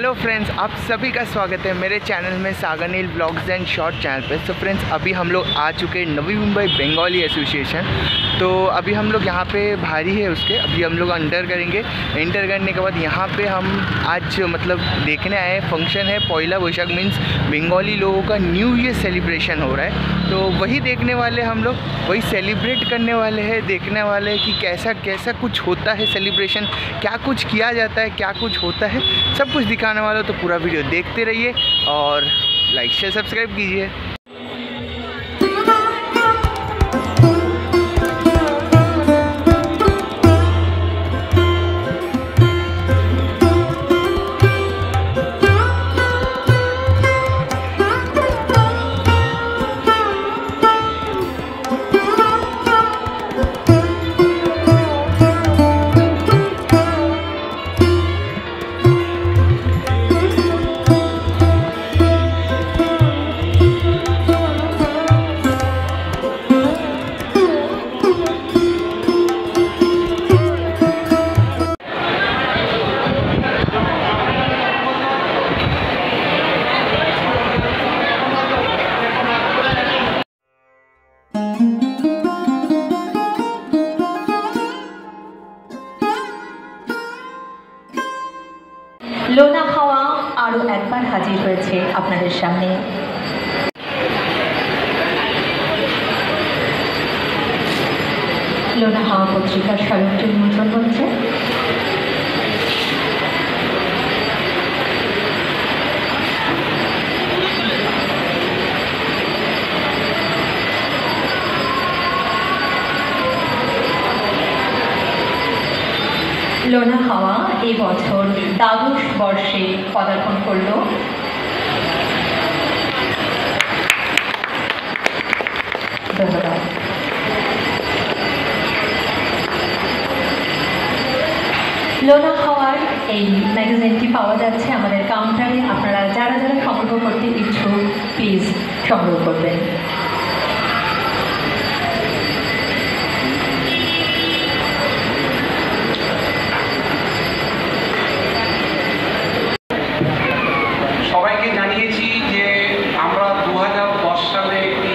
Hello friends, आप सभी का स्वागत है मेरे चैनल में सागर नील ब्लॉग्स एंड शॉर्ट चैनल पे। तो फ्रेंड्स, अभी हम लोग आ चुके हैं नवी मुंबई बंगाली एसोसिएशन। तो अभी हम लोग यहाँ पे भारी है उसके, अभी हम लोग इंटर करेंगे। इंटर करने के बाद यहाँ पे हम आज मतलब देखने आए, फंक्शन है पहला वैशाख, मीन्स बंगाली लोगों का न्यू ईयर सेलिब्रेशन हो रहा है। तो वही देखने वाले हम लोग, वही सेलिब्रेट करने वाले हैं, देखने वाले हैं कि कैसा कैसा कुछ होता है सेलिब्रेशन, क्या कुछ किया जाता है, क्या कुछ होता है, सब कुछ दिखाने वाला। तो पूरा वीडियो देखते रहिए और लाइक शेयर सब्सक्राइब कीजिए। লোনা হাওয়া আরও একবার হাজির হয়েছে আপনাদের সামনে। লোনা হাওয়া পত্রিকার স্বয়ংক্রিয় উন্মোচন হচ্ছে। লোনা হাওয়া এবছর দ্বাদশ বর্ষে পদার্পণ করল। ধন্যবাদ। লোনা হাওয়ার এই ম্যাগাজিনটি পাওয়া যাচ্ছে আমাদের কাউন্টারে। আপনারা যারা যারা সংগ্রহ করতে ইচ্ছুক প্লিজ সংগ্রহ করবেন। সবাইকে জানিয়েছি যে আমরা 2010 সালে একটি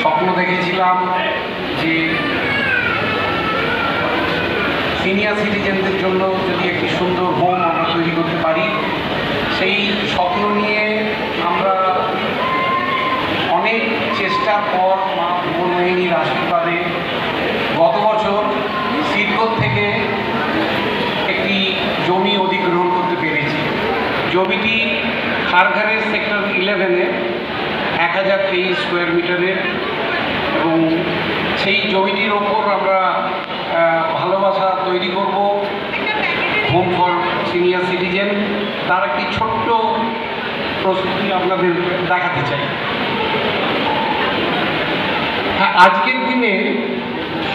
স্বপ্ন দেখেছিলাম যে সিনিয়র সিটিজেনদের জন্য যদি একটি সুন্দর হোম আমরা তৈরি করতে পারি। সেই স্বপ্ন নিয়ে আমরা অনেক চেষ্টার পর মা ভুবনমোহিনীর আশীর্বাদে গত বছর সিডকোর থেকে একটি জমি অধিগ্রহণ করতে পেরেছি। জমিটি খারঘারের সেক্টর 11-এ 1023 স্কোয়ার মিটারের, এবং সেই জমিটির ওপর আমরা ভালোবাসা তৈরি করব হোম ফর সিনিয়র সিটিজেন। তার একটি ছোট্ট প্রস্তুতি আপনাদের দেখাতে চাই। আজকের দিনে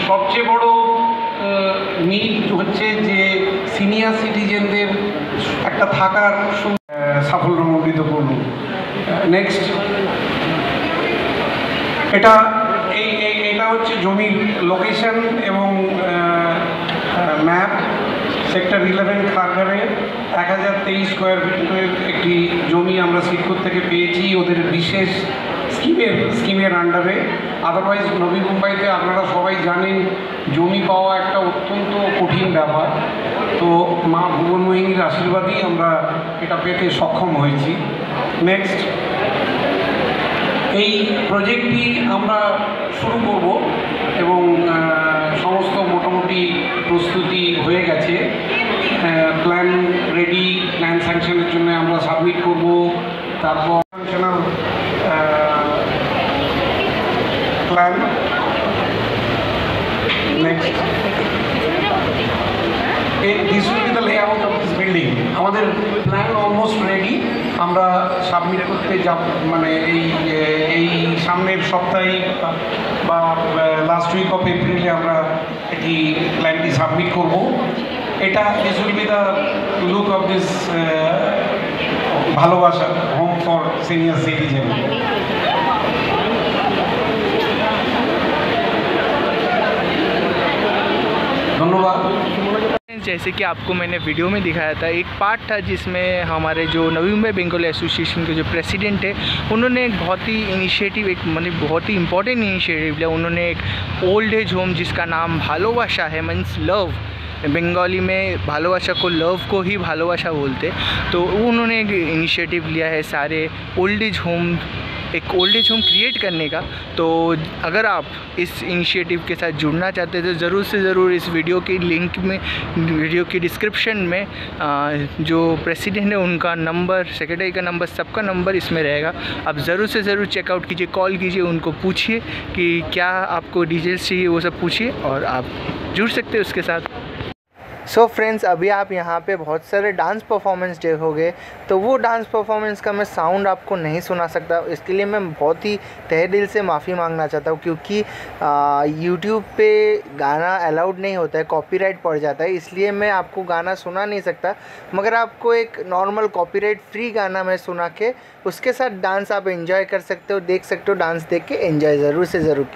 সবচেয়ে বড় নিড হচ্ছে যে সিনিয়র সিটিজেনদের একটা থাকার সাফল্যমণ্ডিত করব। নেক্সট, এটা হচ্ছে জমির লোকেশন এবং ম্যাপ। সেক্টর 11 খারঘারে 1023 স্কোয়ার ফিটের একটি জমি আমরা সিডকোর থেকে পেয়েছি ওদের বিশেষ স্কিমের আন্ডারে। আদারওয়াইজ নবী মুম্বাইতে আপনারা সবাই জানেন জমি পাওয়া একটা অত্যন্ত কঠিন ব্যাপার। তো মা ভুবনমোহিনীর আশীর্বাদেই আমরা এটা পেতে সক্ষম হয়েছি। নেক্সট, এই প্রজেক্টটি আমরা শুরু করব এবং সমস্ত মোটামুটি প্রস্তুতি হয়ে গেছে। প্ল্যান রেডি, প্ল্যান স্যাংশনের জন্য আমরা সাবমিট করব। তারপর functional plan. Next, this will be the layout of this building. আমাদের প্ল্যান অলমোস্ট রেডি। আমরা সাবমিট করতে মানে এই সামনের সপ্তাহে বা লাস্ট উইক অফ এপ্রিলে আমরা এটি প্ল্যানটি সাবমিট করব। এটা this will be the look of this ভালোবাসা হোম ফর সিনিয়র সিটিজেন। ধন্যবাদ। जैसे कि आपको मैंने वीडियो में दिखाया था, एक पार्ट था जिसमें हमारे जो नवी मुंबई बंगाली एसोसिएशन के जो प्रेसिडेंट है, उन्होंने एक बहुत ही इनिशिएटिव, एक मतलब बहुत ही इंपॉर्टेंट इनिशिएटिव लिया। उन्होंने एक ओल्ड एज होम जिसका नाम भालोबाशा है, मीन्स लव, बंगाली में भालोबाशा को लव को ही भालोबाशा बोलते, तो उन्होंने एक इनिशिएटिव लिया है सारे ओल्ड एज होम, एक ओल्ड एज होम क्रिएट करने का। तो अगर आप इस इनिशिएटिव के साथ जुड़ना चाहते हैं तो ज़रूर से ज़रूर इस वीडियो की लिंक में, वीडियो की डिस्क्रिप्शन में जो प्रेसिडेंट है उनका नंबर, सेक्रेटरी का नंबर, सबका नंबर इसमें रहेगा। आप ज़रूर से ज़रूर चेकआउट कीजिए, कॉल कीजिए, उनको पूछिए कि क्या आपको डिटेल्स चाहिए, वो सब पूछिए और आप जुड़ सकते हैं उसके साथ। सो फ्रेंड्स, अभी आप यहाँ पे बहुत सारे डांस परफॉर्मेंस देखोगे, तो वो डांस परफॉर्मेंस का मैं साउंड आपको नहीं सुना सकता। इसके लिए मैं बहुत ही तहे दिल से माफ़ी मांगना चाहता हूँ, क्योंकि यूट्यूब पे गाना अलाउड नहीं होता है, कॉपीराइट पड़ जाता है, इसलिए मैं आपको गाना सुना नहीं सकता। मगर आपको एक नॉर्मल कॉपीराइट फ्री गाना मैं सुना के उसके साथ डांस आप एंजॉय कर सकते हो, देख सकते हो। डांस देख के एंजॉय ज़रूर से ज़रूर।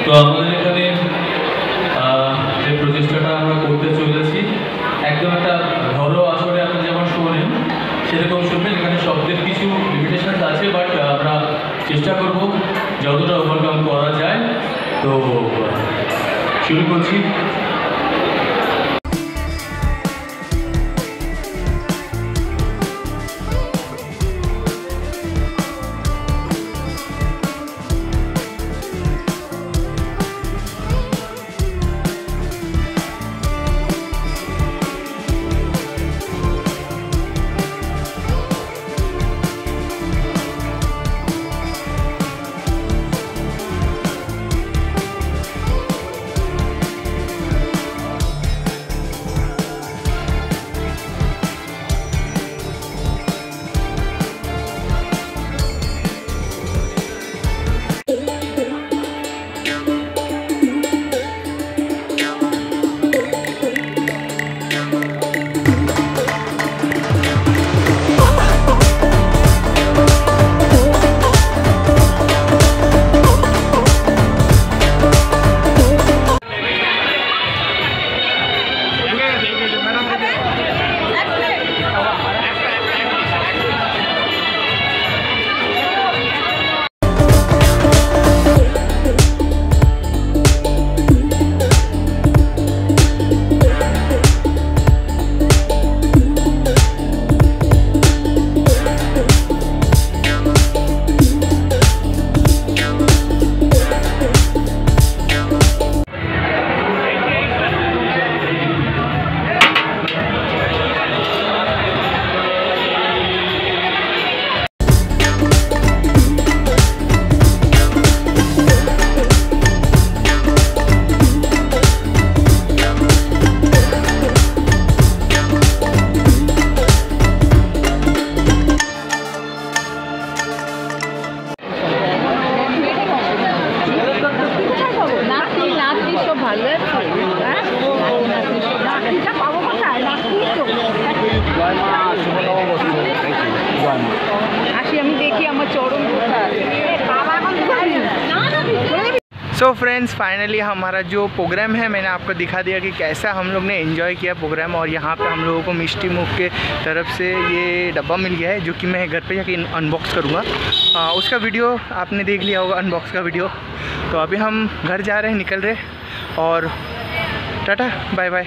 তো আমাদের এখানে যে প্রচেষ্টাটা আমরা করতে চলেছি একদম একটা ঘরোয়া আসরে আপনি যেমন শোনেন সেরকম শুনবেন। এখানে শব্দের কিছু লিমিটেশন আছে, বাট আমরা চেষ্টা করব যতটা ওভারকাম করা যায়। তো শুরু করছি। सो फ्रेंड्स फाइनली हमारा जो प्रोग्राम है मैंने आपको दिखा दिया कि कैसा हम लोग ने एंजॉय किया प्रोग्राम। और यहाँ पे हम लोगों को मिष्टी मुख के तरफ से ये डब्बा मिल गया है जो कि मैं घर पे जाके अनबॉक्स करूँगा। उसका वीडियो आपने देख लिया होगा, अनबॉक्स का वीडियो। तो अभी हम घर जा रहे हैं, निकल रहे, और टाटा बाय बाय।